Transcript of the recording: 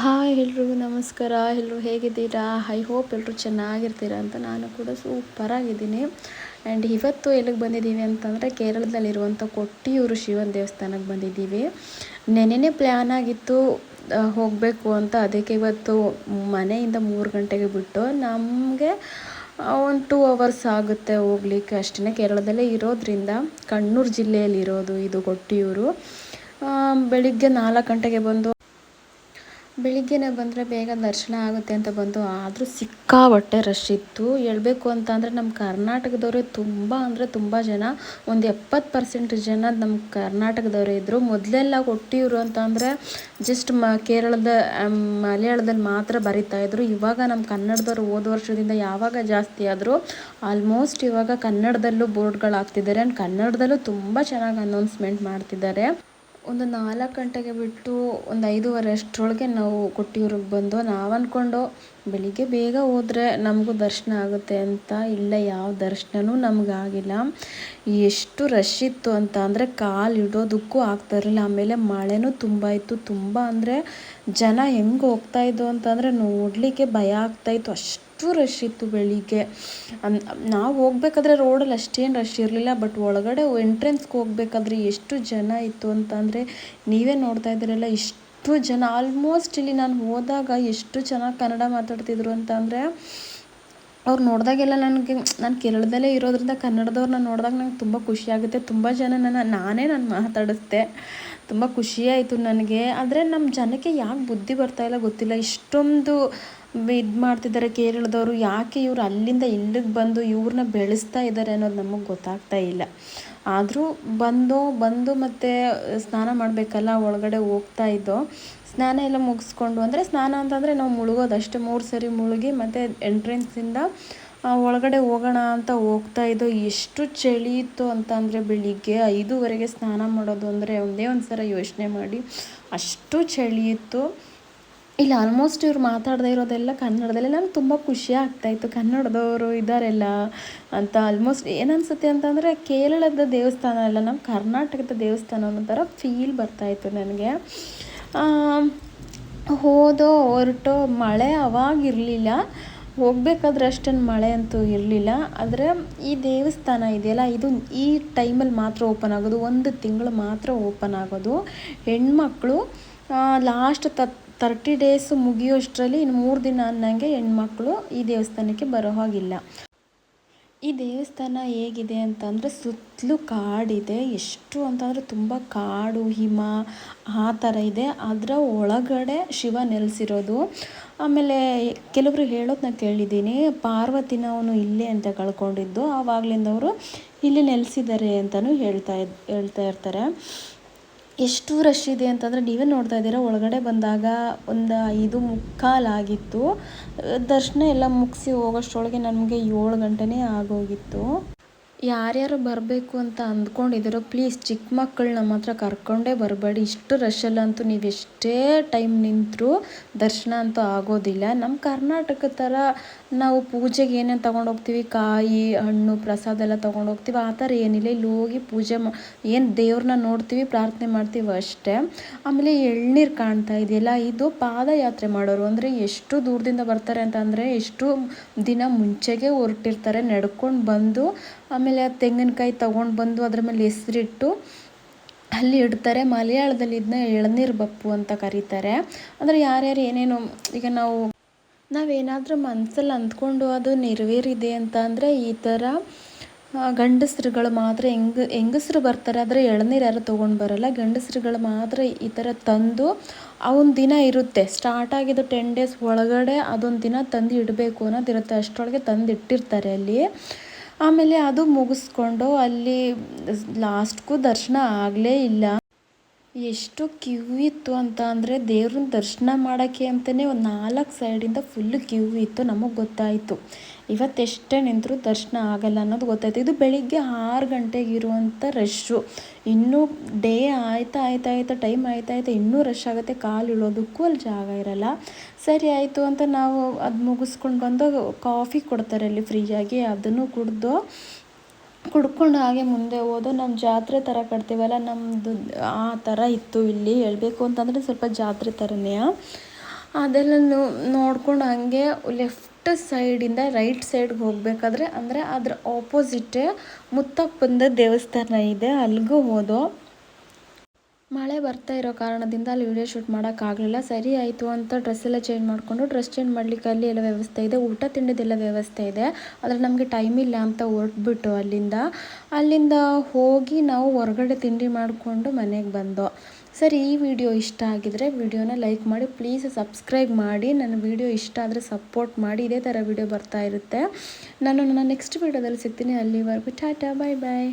Hi ಎಲ್ರಿಗೂ ನಮಸ್ಕಾರ. ಎಲ್ಲರೂ ಹೇಗಿದ್ದೀರಾ? ಐ ಹೋಪ್ ಎಲ್ಲರೂ ಚೆನ್ನಾಗಿರ್ತೀರಾ ಅಂತ. ನಾನು ಕೂಡ ಸೂಪರಾಗಿದ್ದೀನಿ. ಆ್ಯಂಡ್ ಇವತ್ತು ಎಲ್ಲಿಗೆ ಬಂದಿದ್ದೀವಿ ಅಂತಂದರೆ ಕೇರಳದಲ್ಲಿರುವಂಥ ಕೊಟ್ಟಿಯೂರು ಶಿವನ ದೇವಸ್ಥಾನಕ್ಕೆ ಬಂದಿದ್ದೀವಿ. ನೆನ್ನೆನೇ ಪ್ಲ್ಯಾನ್ ಆಗಿತ್ತು ಹೋಗಬೇಕು ಅಂತ. ಅದಕ್ಕೆ ಇವತ್ತು ಮನೆಯಿಂದ 3 ಗಂಟೆಗೆ ಬಿಟ್ಟು ನಮಗೆ ಒಂದು 2 ಅವರ್ಸ್ ಆಗುತ್ತೆ ಹೋಗ್ಲಿಕ್ಕೆ ಅಷ್ಟೇ. ಕೇರಳದಲ್ಲೇ ಇರೋದ್ರಿಂದ ಕಣ್ಣೂರು ಜಿಲ್ಲೆಯಲ್ಲಿರೋದು ಇದು ಕೊಟ್ಟಿಯೂರು. ಬೆಳಿಗ್ಗೆ 4 ಗಂಟೆಗೆ ಬೆಳಿಗ್ಗೆನೇ ಬಂದರೆ ಬೇಗ ದರ್ಶನ ಆಗುತ್ತೆ ಅಂತ ಬಂದು, ಆದರೂ ಸಿಕ್ಕಾಪಟ್ಟೆ ರಶ್ ಇತ್ತು. ಹೇಳ್ಬೇಕು ಅಂತ ಅಂದರೆ ನಮ್ಮ ಕರ್ನಾಟಕದವರೇ ತುಂಬ ಜನ, ಒಂದು 70% ಜನ ನಮ್ಮ ಕರ್ನಾಟಕದವರೇ ಇದ್ದರು. ಮೊದಲೆಲ್ಲ ಕೊಟ್ಟಿಯೂರು ಅಂತ ಅಂದರೆ ಜಸ್ಟ್ ಕೇರಳದ ಮಲಯಾಳದಲ್ಲಿ ಮಾತ್ರ ಬರಿತಾಯಿದ್ರು. ಇವಾಗ ನಮ್ಮ ಕನ್ನಡದವರು ಹೋದ ವರ್ಷದಿಂದ ಯಾವಾಗ ಜಾಸ್ತಿ ಆದರೂ ಆಲ್ಮೋಸ್ಟ್ ಇವಾಗ ಕನ್ನಡದಲ್ಲೂ ಬೋರ್ಡ್ಗಳು ಹಾಕ್ತಿದ್ದಾರೆ. ಆ್ಯಂಡ್ ಕನ್ನಡದಲ್ಲೂ ತುಂಬ ಚೆನ್ನಾಗಿ ಅನೌನ್ಸ್ಮೆಂಟ್ ಮಾಡ್ತಿದ್ದಾರೆ. ಒಂದು 4 ಗಂಟೆಗೆ ಬಿಟ್ಟು ಒಂದು 5:30 ಅಷ್ಟರೊಳಗೆ ನಾವು ಕೊಟ್ಟಿಯೂರಿಗೆ ಬಂದು, ನಾವು ಅಂದ್ಕೊಂಡು ಬೆಳಿಗ್ಗೆ ಬೇಗ ಹೋದರೆ ನಮಗೂ ದರ್ಶನ ಆಗುತ್ತೆ ಅಂತ. ಇಲ್ಲ, ಯಾವ ದರ್ಶನವೂ ನಮಗಾಗಿಲ್ಲ. ಎಷ್ಟು ರಶ್ ಇತ್ತು ಅಂತ ಅಂದರೆ ಕಾಲು ಇಡೋದಕ್ಕೂ ಆಗ್ತಾಯಿರಲಿಲ್ಲ. ಆಮೇಲೆ ಮಳೆನೂ ತುಂಬ ಇತ್ತು. ತುಂಬ ಅಂದರೆ ಜನ ಹೆಂಗೆ ಹೋಗ್ತಾಯಿದ್ದು ಅಂತಂದರೆ ನೋಡಲಿಕ್ಕೆ ಭಯ ಆಗ್ತಾಯಿತ್ತು, ಅಷ್ಟು ರಶ್ ಇತ್ತು ಬೆಳಿಗ್ಗೆ. ನಾವು ಹೋಗ್ಬೇಕಾದ್ರೆ ರೋಡಲ್ಲಿ ಅಷ್ಟೇನು ರಶ್ ಇರಲಿಲ್ಲ, ಬಟ್ ಒಳಗಡೆ ಎಂಟ್ರೆನ್ಸ್ಗೆ ಹೋಗ್ಬೇಕಾದ್ರೆ ಎಷ್ಟು ಜನ ಇತ್ತು ಅಂತ ಅಂದರೆ ನೀವೇ ನೋಡ್ತಾ ಇದ್ದೀರಲ್ಲ. ಇಷ್ಟು ಜನ ಆಲ್ಮೋಸ್ಟ್ ಇಲ್ಲಿ ನಾನು ಹೋದಾಗ ಎಷ್ಟು ಚೆನ್ನಾಗಿ ಕನ್ನಡ ಮಾತಾಡ್ತಿದ್ರು ಅಂತ ಅಂದರೆ, ಅವ್ರು ನೋಡಿದಾಗೆಲ್ಲ ನಾನು ಕೇರಳದಲ್ಲೇ ಇರೋದ್ರಿಂದ ಕನ್ನಡದವ್ರನ್ನ ನೋಡಿದಾಗ ನಂಗೆ ತುಂಬ ಖುಷಿಯಾಗುತ್ತೆ. ತುಂಬ ಜನ ನಾನು ಮಾತಾಡಿಸ್ದೆ. ತುಂಬ ಖುಷಿಯಾಯಿತು ನನಗೆ. ಆದರೆ ನಮ್ಮ ಜನಕ್ಕೆ ಯಾಕೆ ಬುದ್ಧಿ ಬರ್ತಾಯಿಲ್ಲ ಗೊತ್ತಿಲ್ಲ. ಇಷ್ಟೊಂದು ಇದು ಮಾಡ್ತಿದ್ದಾರೆ ಕೇರಳದವರು. ಯಾಕೆ ಇವ್ರು ಅಲ್ಲಿಂದ ಇಲ್ಲಿಗೆ ಬಂದು ಇವ್ರನ್ನ ಬೆಳೆಸ್ತಾ ಇದ್ದಾರೆ ಅನ್ನೋದು ನಮಗೆ ಗೊತ್ತಾಗ್ತಾ ಇಲ್ಲ. ಆದರೂ ಬಂದು ಮತ್ತು ಸ್ನಾನ ಮಾಡಬೇಕಲ್ಲ, ಒಳಗಡೆ ಹೋಗ್ತಾ ಇದ್ದೋ. ಸ್ನಾನ ಎಲ್ಲ ಮುಗಿಸ್ಕೊಂಡು, ಅಂದರೆ ಸ್ನಾನ ಅಂತಂದರೆ ನಾವು ಮುಳುಗೋದು ಅಷ್ಟೇ. 3 ಸರಿ ಮುಳುಗಿ ಮತ್ತು ಎಂಟ್ರೆನ್ಸಿಂದ ಒಳಗಡೆ ಹೋಗೋಣ ಅಂತ ಹೋಗ್ತಾ ಇದ್ದೋ. ಎಷ್ಟು ಚಳಿ ಇತ್ತು ಅಂತ ಅಂದರೆ ಬೆಳಿಗ್ಗೆ 5:30ಗೆ ಸ್ನಾನ ಮಾಡೋದು ಅಂದರೆ ಒಂದೇ ಒಂದು ಸಲ ಯೋಚನೆ ಮಾಡಿ, ಅಷ್ಟು ಚಳಿ ಇತ್ತು. ಇಲ್ಲಿ ಆಲ್ಮೋಸ್ಟ್ ಇವ್ರು ಮಾತಾಡದೇ ಇರೋದೆಲ್ಲ ಕನ್ನಡದಲ್ಲೇ. ನನಗೆ ತುಂಬ ಖುಷಿ ಆಗ್ತಾಯಿತ್ತು, ಕನ್ನಡದವರು ಇದ್ದಾರೆಲ್ಲ ಅಂತ. ಆಲ್ಮೋಸ್ಟ್ ಏನನ್ಸುತ್ತೆ ಅಂತಂದರೆ ಕೇರಳದ ದೇವಸ್ಥಾನ ಅಲ್ಲ, ನಮ್ಮ ಕರ್ನಾಟಕದ ದೇವಸ್ಥಾನ ಅನ್ನೋ ಥರ ಫೀಲ್ ಬರ್ತಾಯಿತ್ತು ನನಗೆ. ಹೊರಟು ಮಳೆ ಅವಾಗಿರಲಿಲ್ಲ, ಹೋಗಬೇಕಾದ್ರೆ ಅಷ್ಟೊಂದು ಮಳೆ ಅಂತೂ ಇರಲಿಲ್ಲ. ಆದರೆ ಈ ದೇವಸ್ಥಾನ ಇದೆಯಲ್ಲ, ಇದು ಈ ಟೈಮಲ್ಲಿ ಮಾತ್ರ ಓಪನ್ ಆಗೋದು. 1 ತಿಂಗಳು ಮಾತ್ರ ಓಪನ್ ಆಗೋದು. ಹೆಣ್ಮಕ್ಳು ಲಾಸ್ಟ್ 30 ಡೇಸ್ ಮುಗಿಯೋಷ್ಟರಲ್ಲಿ ಇನ್ನು 3 ದಿನ ಅನ್ನಂಗೆ ಹೆಣ್ಮಕ್ಳು ಈ ದೇವಸ್ಥಾನಕ್ಕೆ ಬರೋ ಹಾಗಿಲ್ಲ. ಈ ದೇವಸ್ಥಾನ ಹೇಗಿದೆ ಅಂತಂದರೆ ಸುತ್ತಲೂ ಕಾಡಿದೆ. ಎಷ್ಟು ಅಂತಂದರೆ ತುಂಬ ಕಾಡು, ಹಿಮ ಆ ಥರ ಇದೆ. ಅದರ ಒಳಗಡೆ ಶಿವ ನೆಲೆಸಿರೋದು. ಆಮೇಲೆ ಕೆಲವರು ಹೇಳೋದು ನಾನು ಕೇಳಿದ್ದೀನಿ, ಪಾರ್ವತಿನ ಅವನು ಇಲ್ಲೇ ಅಂತ ಕಳ್ಕೊಂಡಿದ್ದು, ಆವಾಗಲಿಂದ ಅವರು ಇಲ್ಲಿ ನೆಲೆಸಿದ್ದಾರೆ ಅಂತಲೂ ಹೇಳ್ತಾ ಇರ್ತಾರೆ. ಎಷ್ಟು ರಶ್ ಇದೆ ಅಂತಂದರೆ ನೀವೇ ನೋಡ್ತಾ ಇದ್ದೀರಾ. ಒಳಗಡೆ ಬಂದಾಗ ಒಂದು 5:45 ಆಗಿತ್ತು. ದರ್ಶನ ಎಲ್ಲ ಮುಗಿಸಿ ಹೋಗೋಷ್ಟರೊಳಗೆ ನಮಗೆ 7 ಗಂಟೆನೇ ಆಗೋಗಿತ್ತು. ಯಾರ್ಯಾರು ಬರಬೇಕು ಅಂತ ಅಂದ್ಕೊಂಡಿದ್ದೀರೋ ಪ್ಲೀಸ್ ಚಿಕ್ಕ ಮಕ್ಕಳನ್ನ ಮಾತ್ರ ಕರ್ಕೊಂಡೇ ಬರಬೇಡಿ. ಇಷ್ಟು ರಶಲ್ಲಂತೂ ನೀವು ಎಷ್ಟೇ ಟೈಮ್ ನಿಂತರೂ ದರ್ಶನ ಅಂತೂ ಆಗೋದಿಲ್ಲ. ನಮ್ಮ ಕರ್ನಾಟಕದ ಥರ ನಾವು ಪೂಜೆಗೆ ಏನೇನು ತೊಗೊಂಡೋಗ್ತೀವಿ, ಕಾಯಿ ಹಣ್ಣು ಪ್ರಸಾದ ಎಲ್ಲ ತೊಗೊಂಡೋಗ್ತೀವಿ, ಆ ಥರ ಏನಿಲ್ಲ. ಇಲ್ಲಿ ಹೋಗಿ ಪೂಜೆ ಏನು ದೇವ್ರನ್ನ ನೋಡ್ತೀವಿ, ಪ್ರಾರ್ಥನೆ ಮಾಡ್ತೀವಿ ಅಷ್ಟೇ. ಆಮೇಲೆ ಎಳ್ನೀರು ಕಾಣ್ತಾ ಇದೆಯಲ್ಲ, ಇದು ಪಾದಯಾತ್ರೆ ಮಾಡೋರು. ಅಂದರೆ ಎಷ್ಟು ದೂರದಿಂದ ಬರ್ತಾರೆ ಅಂತಂದರೆ ಎಷ್ಟು ದಿನ ಮುಂಚೆಗೆ ಹೊರಟಿರ್ತಾರೆ, ನಡ್ಕೊಂಡು ಬಂದು ಆಮೇಲೆ ತೆಂಗಿನಕಾಯಿ ತೊಗೊಂಡು ಬಂದು ಅದ್ರ ಮೇಲೆ ಹೆಸರಿಟ್ಟು ಅಲ್ಲಿ ಇಡ್ತಾರೆ. ಮಲಯಾಳದಲ್ಲಿ ಇದನ್ನ ಎಳನೀರು ಬಪ್ಪು ಅಂತ ಕರೀತಾರೆ. ಅಂದರೆ ಯಾರ್ಯಾರು ಏನೇನು, ಈಗ ನಾವೇನಾದರೂ ಮನಸ್ಸಲ್ಲಿ ಅಂದ್ಕೊಂಡು ಅದು ನೆರವೇರಿದೆ ಅಂತ ಅಂದರೆ ಈ ಥರ ಗಂಡಸ್ರುಗಳು ಮಾತ್ರ, ಹೆಂಗಸ್ರು ಬರ್ತಾರೆ ಆದರೆ ಎಳನೀರು ಯಾರು ತೊಗೊಂಡು ಬರೋಲ್ಲ. ಗಂಡಸ್ರುಗಳು ಮಾತ್ರ ಈ ಥರ ತಂದು ಅವನ ದಿನ ಇರುತ್ತೆ, ಸ್ಟಾರ್ಟ್ ಆಗಿದ್ದು 10 ಡೇಸ್ ಒಳಗಡೆ ಅದೊಂದು ದಿನ ತಂದು ಇಡಬೇಕು ಅನ್ನೋದಿರುತ್ತೆ. ಅಷ್ಟರೊಳಗೆ ತಂದು ಇಟ್ಟಿರ್ತಾರೆ ಅಲ್ಲಿ. ಆಮೇಲೆ ಅದು ಮುಗಿಸ್ಕೊಂಡು ಅಲ್ಲಿ ಲಾಸ್ಟ್ಗೂ ದರ್ಶನ ಆಗಲೇ ಇಲ್ಲ. ಎಷ್ಟು ಕ್ಯೂ ಇತ್ತು ಅಂತ ಅಂದರೆ ದೇವ್ರನ್ನ ದರ್ಶನ ಮಾಡೋಕ್ಕೆ ಅಂತಲೇ ಒಂದು 4 ಸೈಡಿಂದ ಫುಲ್ಲು ಕ್ಯೂ ಇತ್ತು. ನಮಗೆ ಗೊತ್ತಾಯಿತು ಇವತ್ತೆಷ್ಟೇ ನಿಂತರೂ ದರ್ಶನ ಆಗಲ್ಲ ಅನ್ನೋದು ಗೊತ್ತಾಯಿತು. ಇದು ಬೆಳಿಗ್ಗೆ 6 ಗಂಟೆಗೆ ಇರುವಂಥ ರಶ್ಶು. ಇನ್ನೂ ಡೇ ಆಯ್ತಾ ಟೈಮ್ ಆಯ್ತಾ ಇನ್ನೂ ರಶ್ ಆಗುತ್ತೆ. ಕಾಲು ಇಳೋದಕ್ಕೂ ಅಲ್ಲಿ ಜಾಗ ಇರಲ್ಲ. ಸರಿ ಆಯಿತು ಅಂತ ನಾವು ಅದು ಮುಗಿಸ್ಕೊಂಡು ಬಂದು ಕಾಫಿ ಕೊಡ್ತಾರೆ ಅಲ್ಲಿ ಫ್ರೀಯಾಗಿ, ಅದನ್ನು ಕುಡ್ಕೊಂಡು ಹಾಗೆ ಮುಂದೆ ಹೋದೋ. ನಮ್ಮ ಜಾತ್ರೆ ಥರ ಕಟ್ತೀವಲ್ಲ, ನಮ್ಮದು ಆ ಥರ ಇತ್ತು ಇಲ್ಲಿ. ಹೇಳಬೇಕು ಅಂತಂದರೆ ಸ್ವಲ್ಪ ಜಾತ್ರೆ ಥರನೇ. ಅದೆಲ್ಲ ನೋಡ್ಕೊಂಡು ಹಂಗೆ ಲೆಫ್ಟ್ ಸೈಡಿಂದ ರೈಟ್ ಸೈಡ್ಗೆ ಹೋಗಬೇಕಾದ್ರೆ ಅಂದರೆ ಅದ್ರ ಆಪೋಸಿಟ್ಟೇ ಮುತ್ತಪ್ಪಂದು ದೇವಸ್ಥಾನ ಇದೆ, ಅಲ್ಲಿಗೂ ಹೋದೋ. ಮಳೆ ಬರ್ತಾ ಇರೋ ಕಾರಣದಿಂದ ಅಲ್ಲಿ ವಿಡಿಯೋ ಶೂಟ್ ಮಾಡೋಕ್ಕಾಗಲಿಲ್ಲ. ಸರಿ ಆಯಿತು ಅಂತ ಡ್ರೆಸ್ ಎಲ್ಲ ಚೇಂಜ್ ಮಾಡಿಕೊಂಡು, ಡ್ರೆಸ್ ಚೇಂಜ್ ಮಾಡಲಿಕ್ಕೆ ಅಲ್ಲಿ ಎಲ್ಲ ವ್ಯವಸ್ಥೆ ಇದೆ, ಊಟ ತಿಂಡಿದೆಲ್ಲ ವ್ಯವಸ್ಥೆ ಇದೆ. ಆದರೆ ನಮಗೆ ಟೈಮ್ ಇಲ್ಲ ಅಂತ ಹೊರಟ್ಬಿಟ್ಟು ಅಲ್ಲಿಂದ ಹೋಗಿ ನಾವು ಹೊರಗಡೆ ತಿಂಡಿ ಮಾಡಿಕೊಂಡು ಮನೆಗೆ ಬಂದೋ. ಸರಿ, ಈ ವಿಡಿಯೋ ಇಷ್ಟ ಆಗಿದರೆ ವಿಡಿಯೋನ ಲೈಕ್ ಮಾಡಿ, ಪ್ಲೀಸ್ ಸಬ್ಸ್ಕ್ರೈಬ್ ಮಾಡಿ. ನನ್ನ ವಿಡಿಯೋ ಇಷ್ಟ ಆದರೆ ಸಪೋರ್ಟ್ ಮಾಡಿ. ಇದೇ ಥರ ವಿಡಿಯೋ ಬರ್ತಾ ಇರುತ್ತೆ. ನಾನು ನನ್ನ ನೆಕ್ಸ್ಟ್ ವಿಡಿಯೋದಲ್ಲಿ ಸಿಗ್ತೀನಿ. ಅಲ್ಲಿವರೆಗೂ ಟಾಟಾ, ಬಾಯ್ ಬಾಯ್.